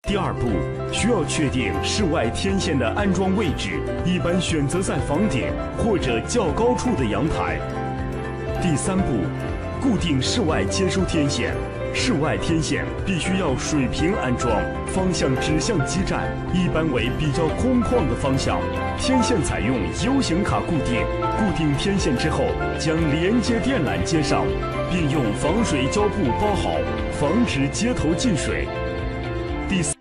第二步，需要确定室外天线的安装位置，一般选择在房顶或者较高处的阳台。第三步，固定室外接收天线。室外天线必须要水平安装，方向指向基站，一般为比较空旷的方向。天线采用 U 型卡固定，固定天线之后，将连接电缆接上，并用防水胶布包好，防止接头进水。第四。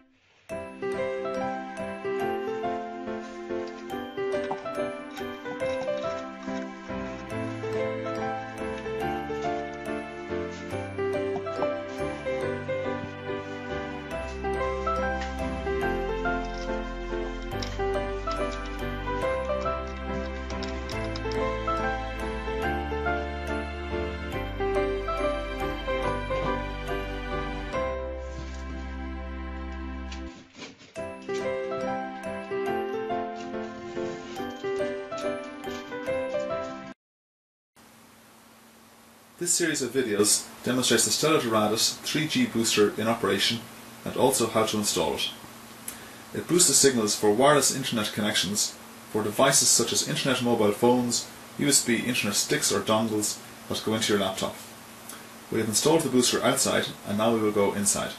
This series of videos demonstrates the Stella Doradus 3G booster in operation and also how to install it. It boosts the signals for wireless internet connections for devices such as internet mobile phones, USB internet sticks or dongles that go into your laptop. We have installed the booster outside and now we will go inside.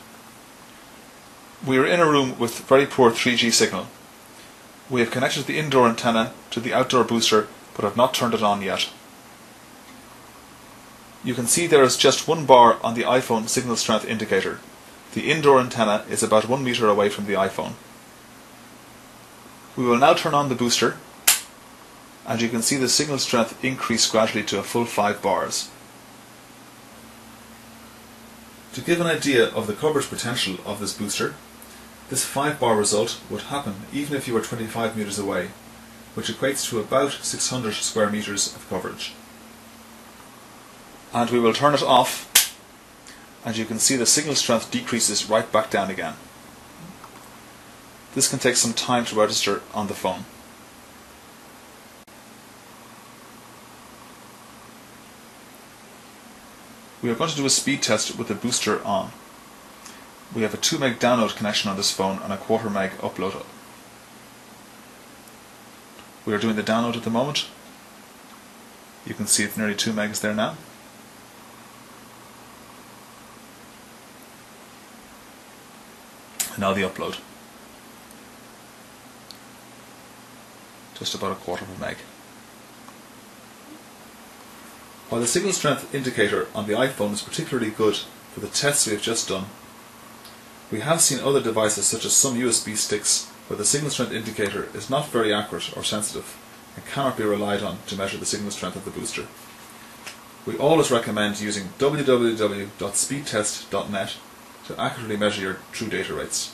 We are in a room with very poor 3G signal. We have connected the indoor antenna to the outdoor booster but have not turned it on yet. You can see there is just one bar on the iPhone signal strength indicator. The indoor antenna is about 1 meter away from the iPhone. We will now turn on the booster and you can see the signal strength increase gradually to a full 5 bars. To give an idea of the coverage potential of this booster, this 5 bar result would happen even if you were 25 meters away, which equates to about 600 square meters of coverage. And we will turn it off and you can see the signal strength decreases right back down again. This can take some time to register on the phone. We are going to do a speed test with the booster on. We have a 2 meg download connection on this phone and a 1/4 meg upload. We are doing the download at the moment. You can see it's nearly 2 megs there now. And now the upload. Just about a 1/4 meg. While the signal strength indicator on the iPhone is particularly good for the tests we have just done, we have seen other devices such as some USB sticks where the signal strength indicator is not very accurate or sensitive and cannot be relied on to measure the signal strength of the booster. We always recommend using www.speedtest.net to accurately measure your true data rates.